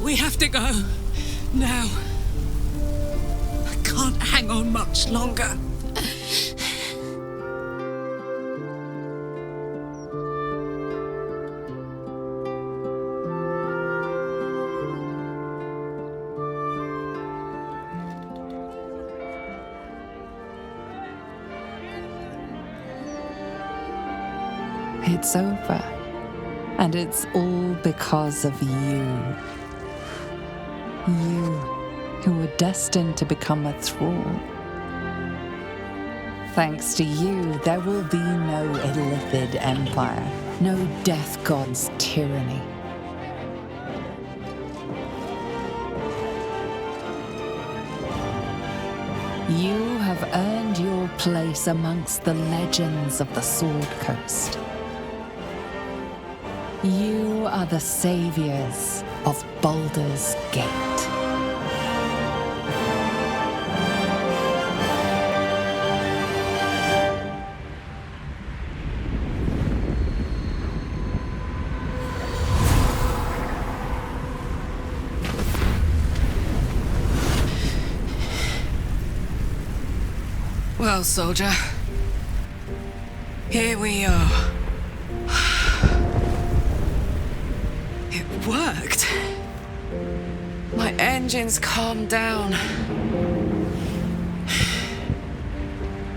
We have to go. Now. I can't hang on much longer. It's over. And it's all because of you. You, who were destined to become a thrall. Thanks to you, there will be no Illithid empire, no death god's tyranny. You have earned your place amongst the legends of the Sword Coast. You are the saviors of Baldur's Gate. Well, soldier, here we are. It worked. My engines calmed down.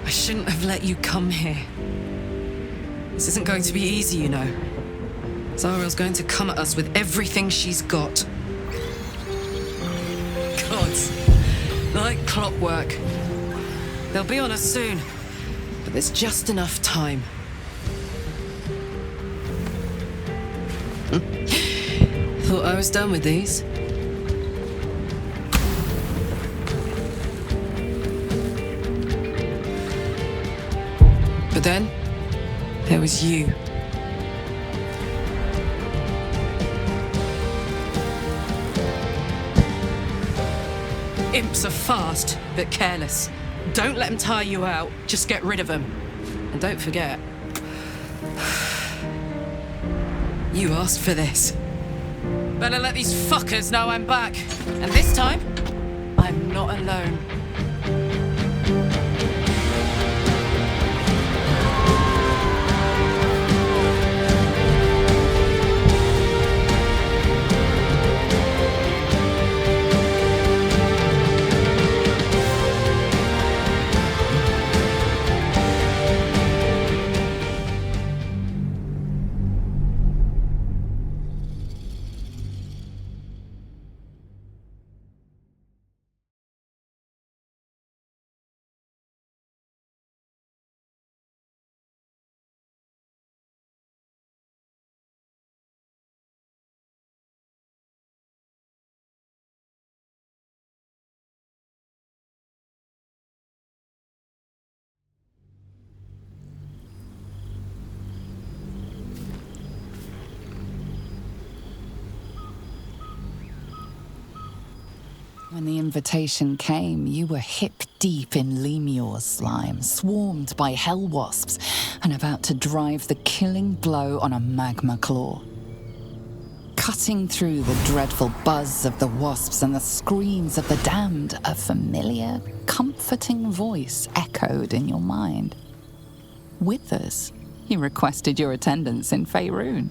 I shouldn't have let you come here. This isn't going to be easy, you know. Zara's going to come at us with everything she's got. Gods, like clockwork. They'll be on us soon, but there's just enough time. Thought I was done with these. But then, there was you. Imps are fast, but careless. Don't let them tire you out, just get rid of them. And don't forget, you asked for this. Better let these fuckers know I'm back. And this time, I'm not alone. When the invitation came, you were hip-deep in Lemior's slime, swarmed by hell wasps, and about to drive the killing blow on a magma claw. Cutting through the dreadful buzz of the wasps and the screams of the damned, a familiar, comforting voice echoed in your mind. Withers, he requested your attendance in Faerun,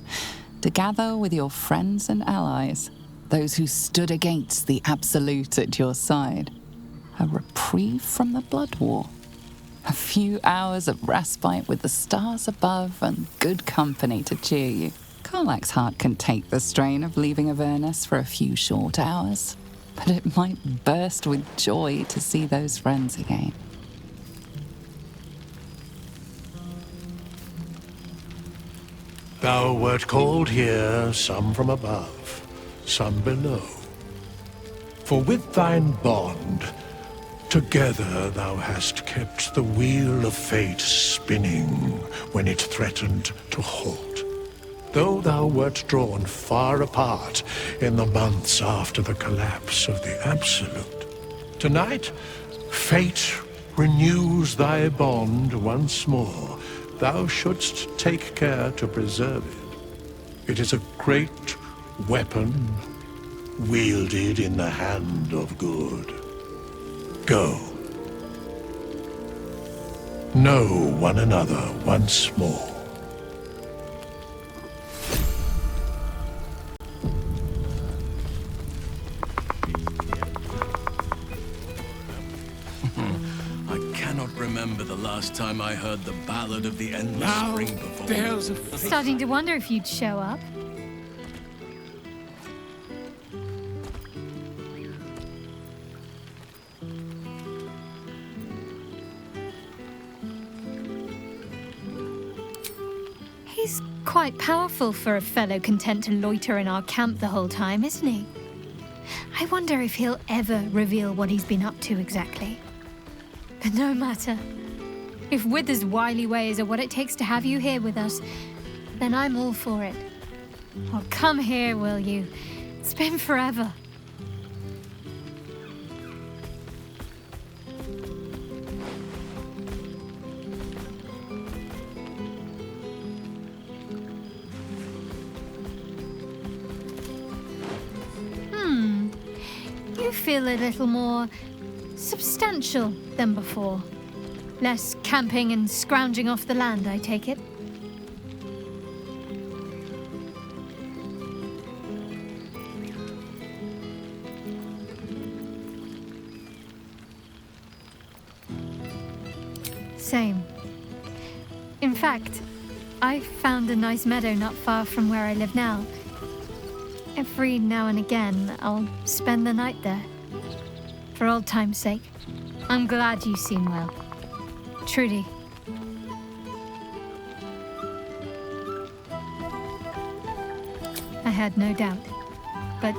to gather with your friends and allies, those who stood against the Absolute at your side. A reprieve from the blood war. A few hours of respite with the stars above and good company to cheer you. Karlach's heart can take the strain of leaving Avernus for a few short hours, but it might burst with joy to see those friends again. Thou wert called here, some from above, some below. For with thine bond, together thou hast kept the wheel of fate spinning when it threatened to halt. Though thou wert drawn far apart in the months after the collapse of the Absolute, tonight, fate renews thy bond once more. Thou shouldst take care to preserve it. It is a great weapon wielded in the hand of good. Go. Know one another once more. Remember the last time I heard the ballad of the endless spring before. There's a Starting to wonder if you'd show up. He's quite powerful for a fellow content to loiter in our camp the whole time, isn't he? I wonder if he'll ever reveal what he's been up to exactly. But no matter. If Wither's wily ways are what it takes to have you here with us, then I'm all for it. Well, come here, will you? It's been forever. You feel a little more substantial than before. Less camping and scrounging off the land, I take it? Same. In fact, I found a nice meadow not far from where I live now. Every now and again, I'll spend the night there. For old time's sake. I'm glad you seem well. Trudy. I had no doubt. But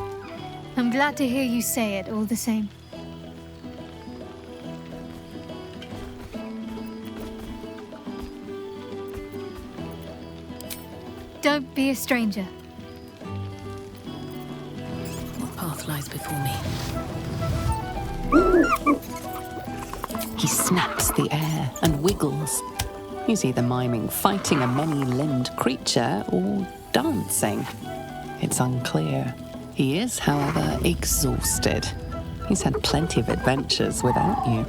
I'm glad to hear you say it all the same. Don't be a stranger. What path lies before me? He snaps the air and wiggles. He's either miming fighting a many-limbed creature or dancing. It's unclear. He is, however, exhausted. He's had plenty of adventures without you.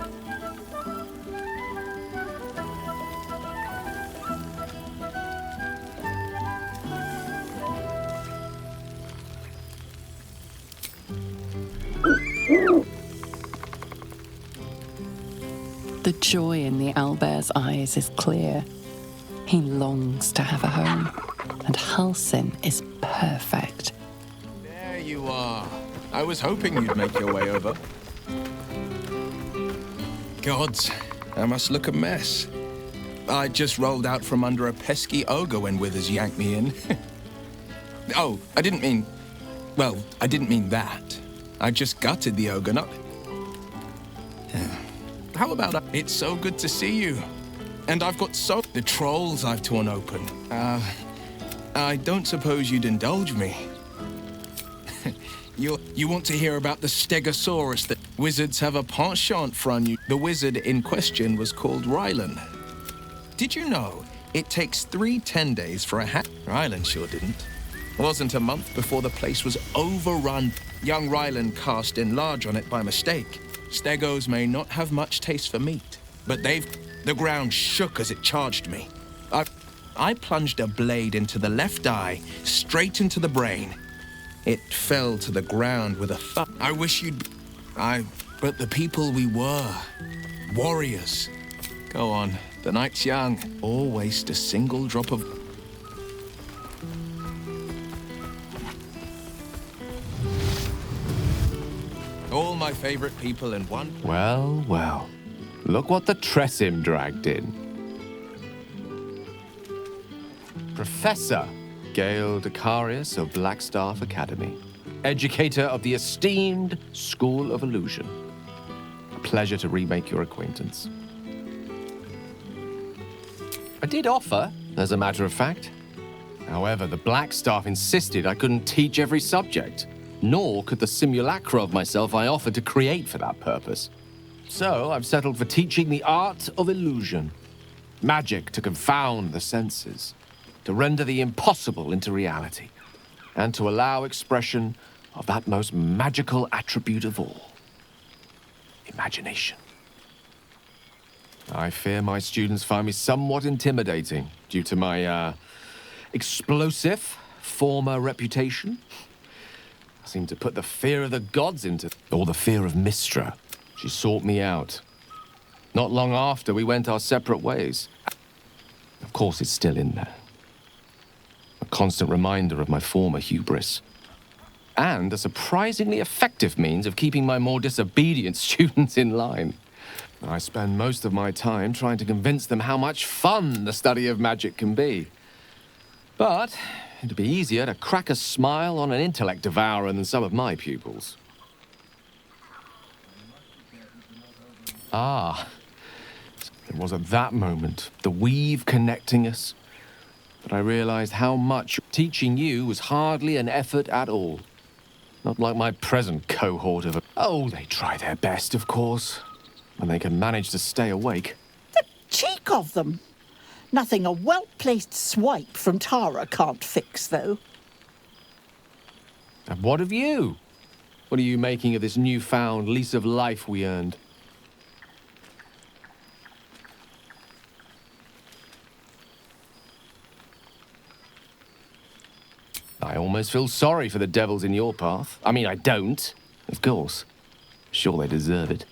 The joy in the owlbear's eyes is clear. He longs to have a home, and Halsin is perfect. There you are. I was hoping you'd make your way over. Gods, I must look a mess. I just rolled out from under a pesky ogre when Withers yanked me in. Oh, I didn't mean... Well, I didn't mean that. I just gutted the ogre, not... How about it's so good to see you. And I've got the trolls I've torn open. I don't suppose you'd indulge me. You want to hear about the Stegosaurus that wizards have a penchant for on you. The wizard in question was called Rylan. Did you know it takes 3 10 days for a hat? Rylan sure didn't. Wasn't a month before the place was overrun. Young Rylan cast in large on it by mistake. Stegos may not have much taste for meat, but the ground shook as it charged me. I plunged a blade into the left eye, straight into the brain. It fell to the ground with a thud. I wish but the people we were. Warriors. Go on, the night's young. Or waste a single drop of... All my favorite people in one... Well, well. Look what the Tressim dragged in. Professor Gale Decarius of Blackstaff Academy. Educator of the esteemed School of Illusion. A pleasure to remake your acquaintance. I did offer, as a matter of fact. However, the Blackstaff insisted I couldn't teach every subject. Nor could the simulacra of myself I offered to create for that purpose. So I've settled for teaching the art of illusion. Magic to confound the senses, to render the impossible into reality, and to allow expression of that most magical attribute of all, imagination. I fear my students find me somewhat intimidating due to my, explosive former reputation. I seem to put the fear of the gods into... or the fear of Mistra. She sought me out. Not long after, we went our separate ways. Of course, it's still in there. A constant reminder of my former hubris. And a surprisingly effective means of keeping my more disobedient students in line. I spend most of my time trying to convince them how much fun the study of magic can be. But it'd be easier to crack a smile on an intellect devourer than some of my pupils. Ah, it was at that moment, the weave connecting us, that I realized how much teaching you was hardly an effort at all. Not like my present cohort of... Oh, they try their best, of course, when they can manage to stay awake. The cheek of them! Nothing a well-placed swipe from Tara can't fix, though. And what of you? What are you making of this newfound lease of life we earned? I almost feel sorry for the devils in your path. I mean, I don't, of course. Sure, they deserve it.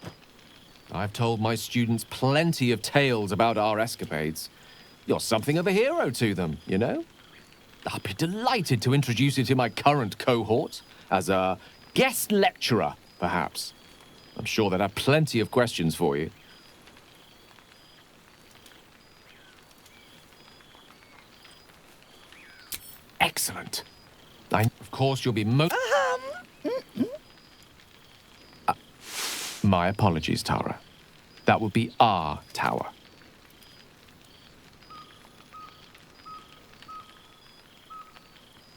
I've told my students plenty of tales about our escapades. You're something of a hero to them, you know? I'll be delighted to introduce you to my current cohort as a guest lecturer, perhaps. I'm sure they'd have plenty of questions for you. Excellent. Of course, you'll be my apologies, Tara. That would be our tower.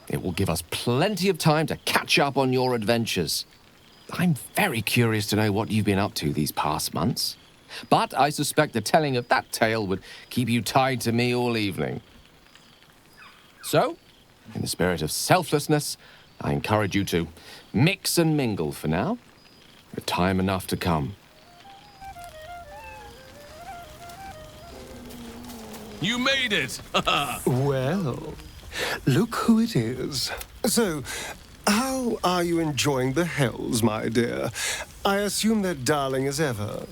It will give us plenty of time to catch up on your adventures. I'm very curious to know what you've been up to these past months. But I suspect the telling of that tale would keep you tied to me all evening. So, in the spirit of selflessness, I encourage you to mix and mingle for now, with time enough to come. You made it! Well, look who it is. So, how are you enjoying the Hells, my dear? I assume they're darling as ever.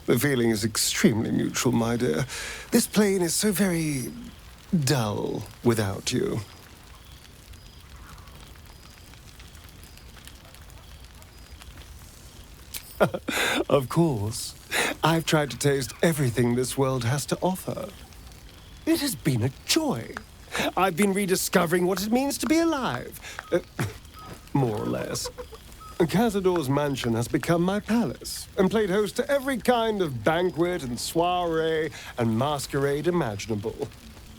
The feeling is extremely mutual, my dear. This plane is so very dull without you. Of course. I've tried to taste everything this world has to offer. It has been a joy. I've been rediscovering what it means to be alive. More or less. Cazador's mansion has become my palace, and played host to every kind of banquet and soiree and masquerade imaginable.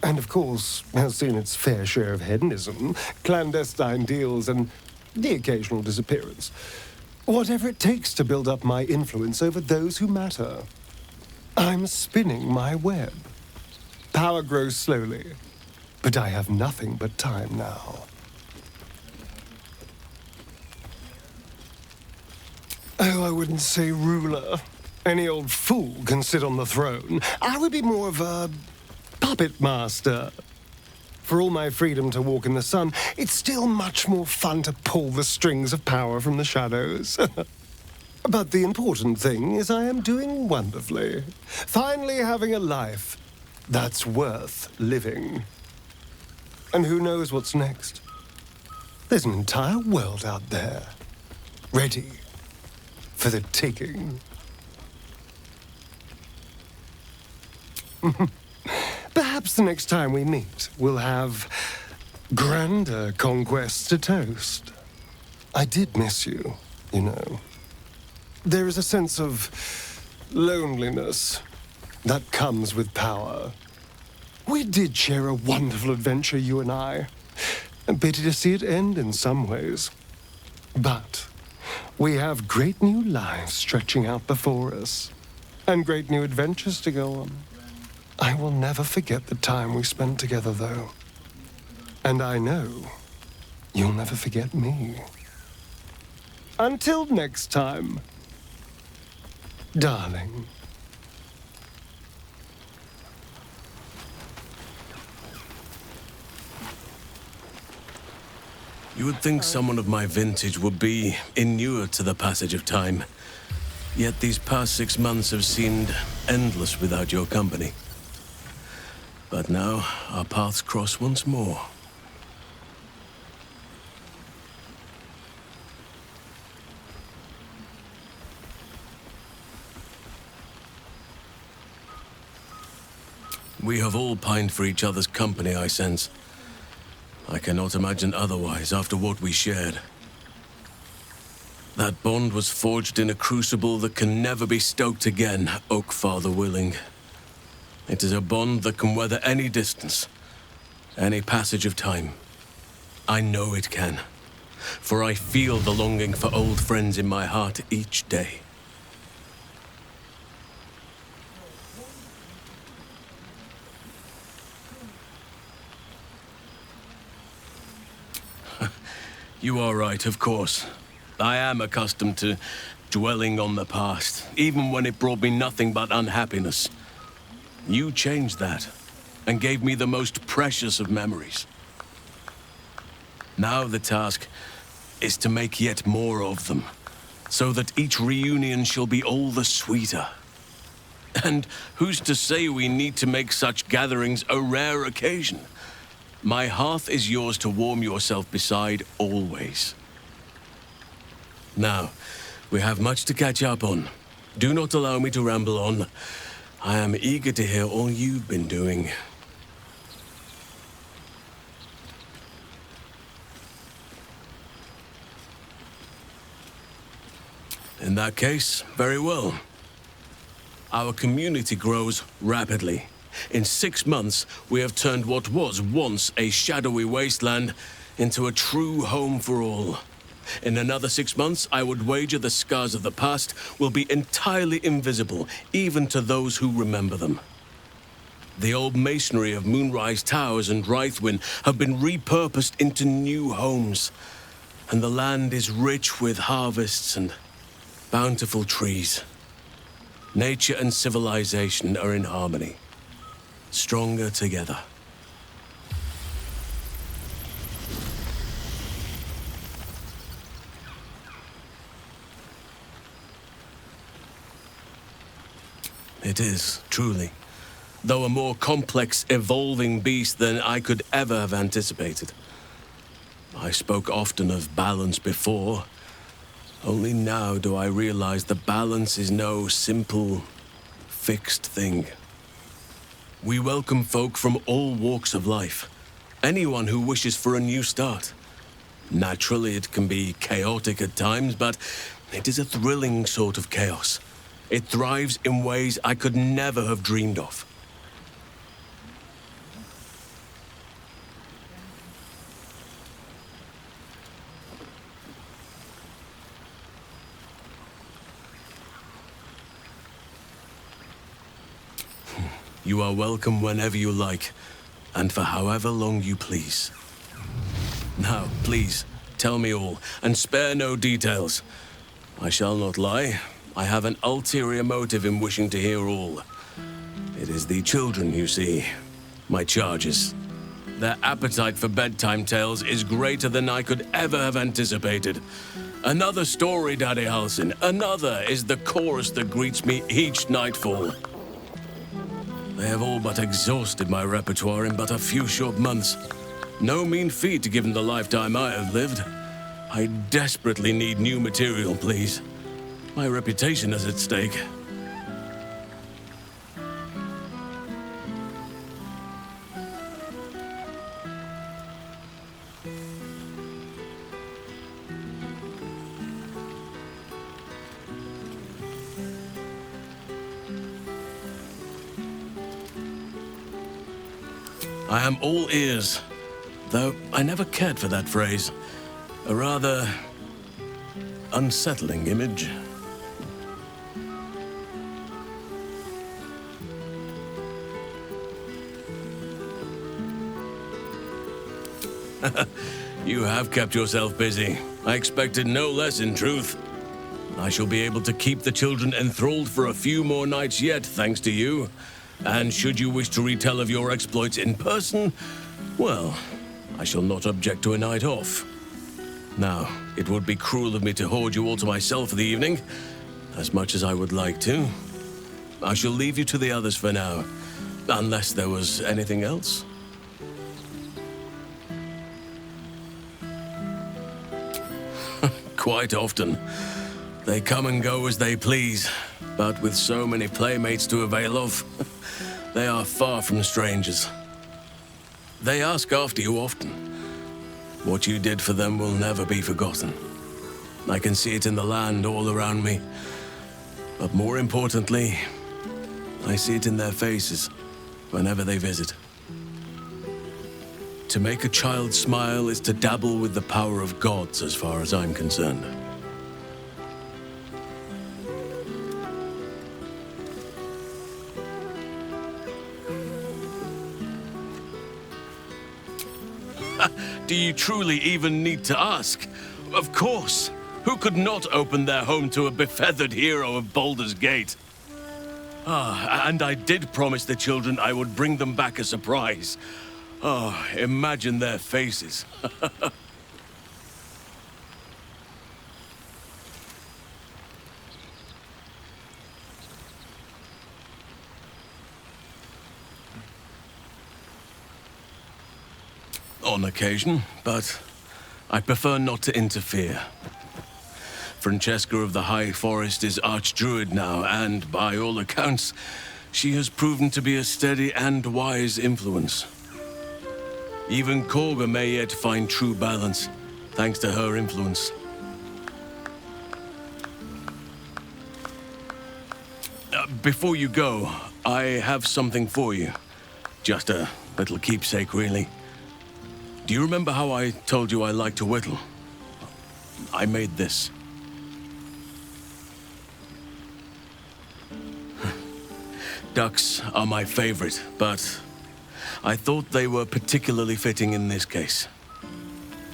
And of course, has seen its fair share of hedonism, clandestine deals, and the occasional disappearance. Whatever it takes to build up my influence over those who matter. I'm spinning my web. Power grows slowly, but I have nothing but time now. Oh, I wouldn't say ruler. Any old fool can sit on the throne. I would be more of a puppet master. For all my freedom to walk in the sun, it's still much more fun to pull the strings of power from the shadows. But the important thing is I am doing wonderfully. Finally having a life that's worth living. And who knows what's next? There's an entire world out there, ready for the taking. Perhaps the next time we meet, we'll have grander conquests to toast. I did miss you, you know. There is a sense of loneliness that comes with power. We did share a wonderful adventure, you and I. A pity to see it end in some ways. But we have great new lives stretching out before us. and great new adventures to go on. I will never forget the time we spent together, though. And I know you'll never forget me. Until next time, darling. You would think someone of my vintage would be inured to the passage of time. Yet these past 6 months have seemed endless without your company. But now our paths cross once more. We have all pined for each other's company, I sense. I cannot imagine otherwise after what we shared. That bond was forged in a crucible that can never be stoked again, Oak Father willing. It is a bond that can weather any distance, any passage of time. I know it can, for I feel the longing for old friends in my heart each day. You are right, of course. I am accustomed to dwelling on the past, even when it brought me nothing but unhappiness. You changed that, and gave me the most precious of memories. Now the task is to make yet more of them, so that each reunion shall be all the sweeter. And who's to say we need to make such gatherings a rare occasion? My hearth is yours to warm yourself beside always. Now, we have much to catch up on. Do not allow me to ramble on. I am eager to hear all you've been doing. In that case, very well. Our community grows rapidly. In 6 months, we have turned what was once a shadowy wasteland into a true home for all. In another 6 months, I would wager the scars of the past will be entirely invisible, even to those who remember them. The old masonry of Moonrise Towers and Rythwin have been repurposed into new homes, and the land is rich with harvests and bountiful trees. Nature and civilization are in harmony, stronger together. It is, truly, though a more complex, evolving beast than I could ever have anticipated. I spoke often of balance before. Only now do I realize that balance is no simple, fixed thing. We welcome folk from all walks of life, anyone who wishes for a new start. Naturally, it can be chaotic at times, but it is a thrilling sort of chaos. It thrives in ways I could never have dreamed of. You are welcome whenever you like, and for however long you please. Now, please, tell me all, and spare no details. I shall not lie. I have an ulterior motive in wishing to hear all. It is the children, you see, my charges. Their appetite for bedtime tales is greater than I could ever have anticipated. Another story, Daddy Halsin. Another is the chorus that greets me each nightfall. They have all but exhausted my repertoire in but a few short months. No mean feat given the lifetime I have lived. I desperately need new material, please. My reputation is at stake. I am all ears, though I never cared for that phrase. A rather unsettling image. You have kept yourself busy. I expected no less, in truth. I shall be able to keep the children enthralled for a few more nights yet, thanks to you. And should you wish to retell of your exploits in person, well, I shall not object to a night off. Now, it would be cruel of me to hoard you all to myself for the evening, as much as I would like to. I shall leave you to the others for now, unless there was anything else. Quite often. They come and go as they please, but with so many playmates to avail of, they are far from strangers. They ask after you often. What you did for them will never be forgotten. I can see it in the land all around me. But more importantly, I see it in their faces whenever they visit. To make a child smile is to dabble with the power of gods, as far as I'm concerned. Do you truly even need to ask? Of course. Who could not open their home to a befeathered hero of Baldur's Gate? And I did promise the children I would bring them back a surprise. Oh, imagine their faces. On occasion, but I prefer not to interfere. Francesca of the High Forest is Archdruid now, and by all accounts, she has proven to be a steady and wise influence. Even Korga may yet find true balance, thanks to her influence. Before you go, I have something for you. Just a little keepsake, really. Do you remember how I told you I like to whittle? I made this. Ducks are my favorite, but I thought they were particularly fitting in this case.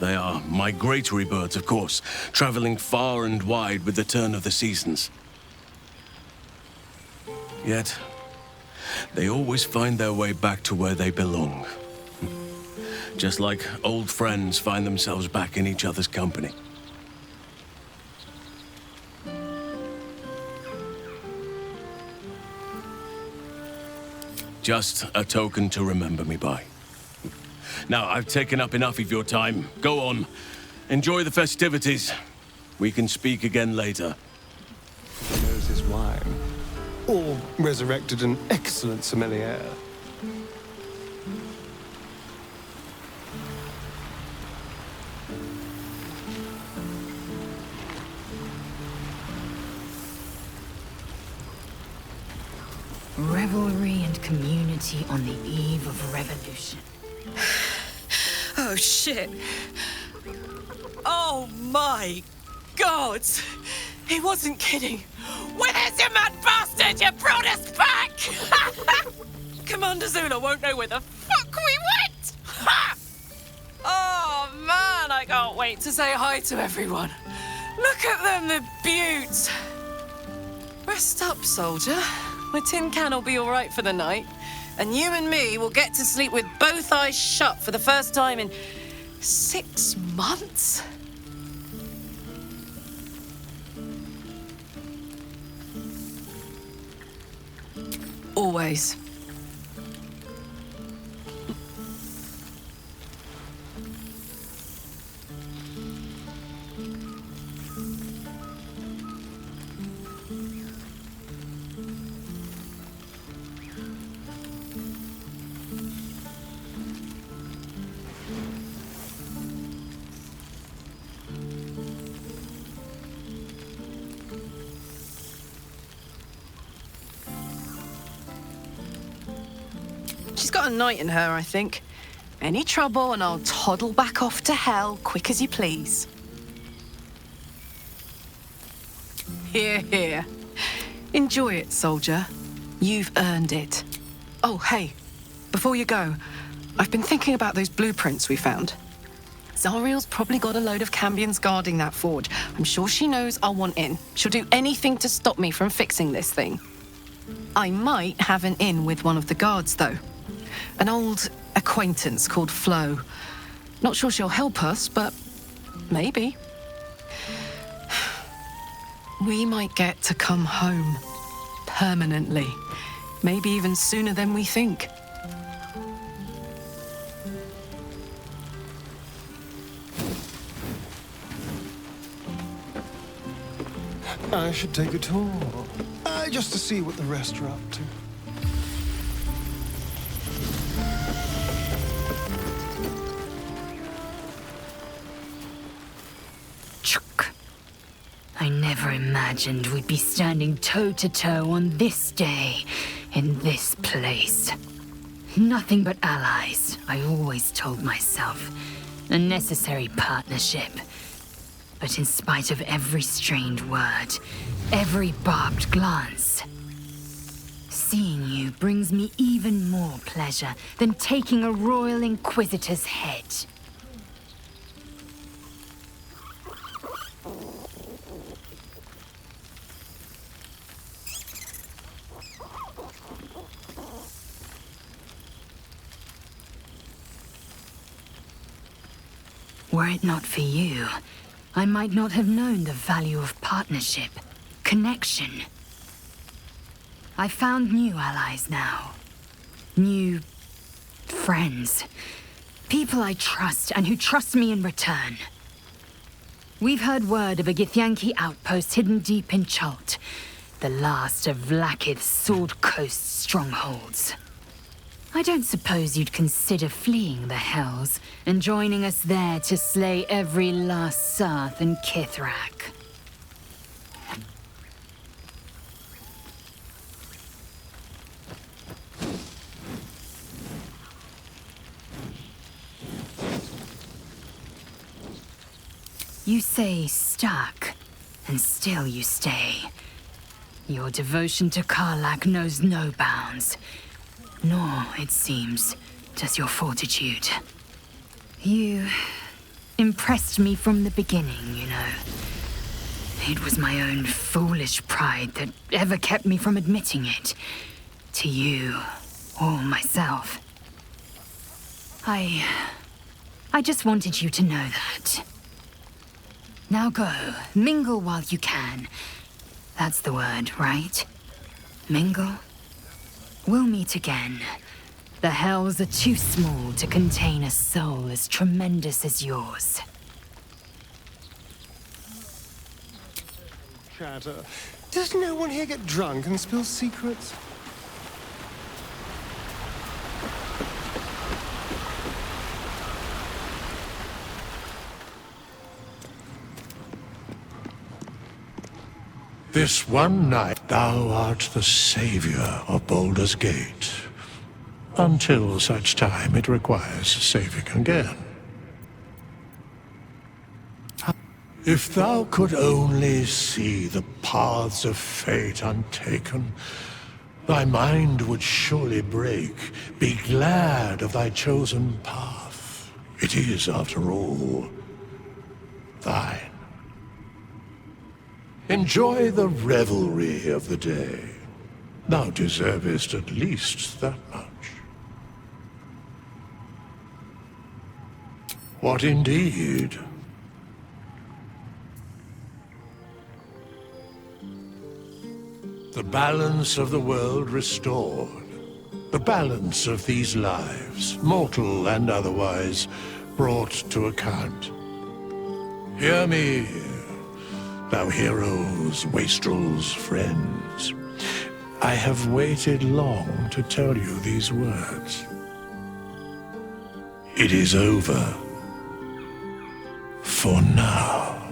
They are migratory birds, of course, traveling far and wide with the turn of the seasons. Yet, they always find their way back to where they belong. Just like old friends find themselves back in each other's company. Just a token to remember me by. Now, I've taken up enough of your time. Go on. Enjoy the festivities. We can speak again later. Knows his wine. Or resurrected an excellent sommelier. Revelry and community on the eve of revolution. Oh, shit. Oh, my God. He wasn't kidding. Where's your mad bastard? You brought us back! Commander Zula won't know where the fuck we went! Ha! Oh, man, I can't wait to say hi to everyone. Look at them, the beauts. Rest up, soldier. My tin can will be all right for the night. And you and me will get to sleep with both eyes shut for the first time in 6 months. Always. She's got a night in her, I think. Any trouble and I'll toddle back off to hell quick as you please. Here, here. Enjoy it, soldier. You've earned it. Oh, hey, before you go, I've been thinking about those blueprints we found. Zariel's probably got a load of Cambions guarding that forge. I'm sure she knows I'll want in. She'll do anything to stop me from fixing this thing. I might have an in with one of the guards, though. An old acquaintance called Flo. Not sure she'll help us, but maybe. We might get to come home. Permanently. Maybe even sooner than we think. I should take a tour. Just to see what the rest are up to. Chuk. I never imagined we'd be standing toe-to-toe on this day, in this place. Nothing but allies, I always told myself. A necessary partnership. But in spite of every strained word, every barbed glance, seeing you brings me even more pleasure than taking a royal inquisitor's head. Were it not for you, I might not have known the value of partnership, connection. I found new allies now. New friends. People I trust and who trust me in return. We've heard word of a Githyanki outpost hidden deep in Chult, the last of Vlaakith's Sword Coast strongholds. I don't suppose you'd consider fleeing the Hells and joining us there to slay every last Sarth and Kithrak. You say stuck, and still you stay. Your devotion to Karlak knows no bounds. Nor, it seems, does your fortitude. You impressed me from the beginning, you know. It was my own foolish pride that ever kept me from admitting it. To you, or myself. I just wanted you to know that. Now go, mingle while you can. That's the word, right? Mingle? We'll meet again. The Hells are too small to contain a soul as tremendous as yours. Chatter. Does no one here get drunk and spill secrets? This one night thou art the savior of Baldur's Gate. Until such time it requires saving again. If thou could only see the paths of fate untaken, thy mind would surely break. Be glad of thy chosen path. It is, after all, thine. Enjoy the revelry of the day. Thou deservest at least that much. What indeed? The balance of the world restored. The balance of these lives, mortal and otherwise, brought to account. Hear me, thou heroes, wastrels, friends. I have waited long to tell you these words. It is over. For now.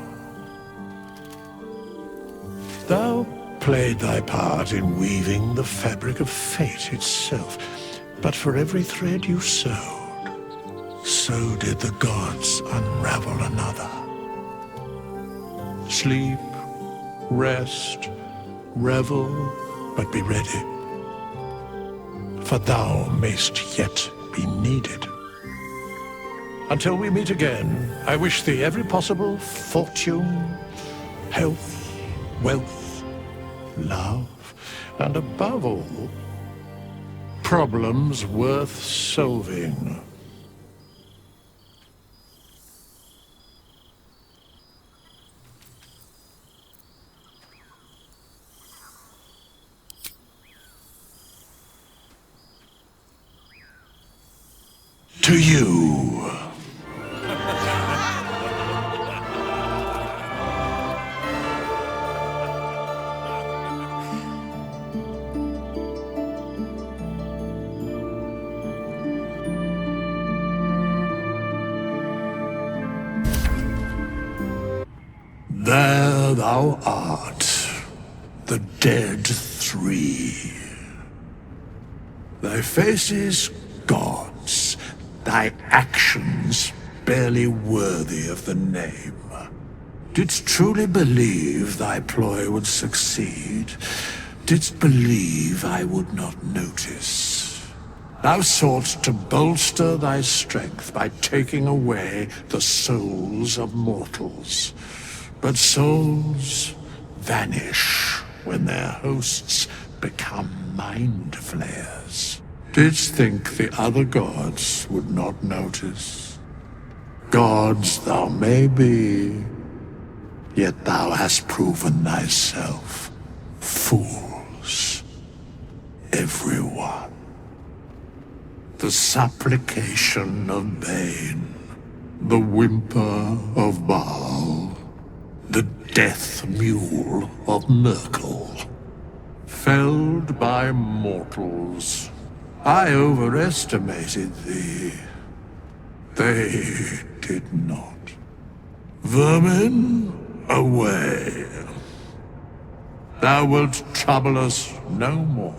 Thou played thy part in weaving the fabric of fate itself, but for every thread you sewed, so did the gods unravel another. Sleep, rest, revel, but be ready, for thou mayst yet be needed. Until we meet again, I wish thee every possible fortune, health, wealth, love, and above all, problems worth solving. To you. There thou art, the dead three. Thy faces gods, thy actions barely worthy of the name. Didst truly believe thy ploy would succeed? Didst believe I would not notice? Thou soughtst to bolster thy strength by taking away the souls of mortals. But souls vanish when their hosts become mind flayers. Didst think the other gods would not notice? Gods thou may be, yet thou hast proven thyself fools, everyone. The supplication of Bane, the whimper of Baal, the death mule of Merkel, felled by mortals. I overestimated thee. They did not. Vermin, away. Thou wilt trouble us no more.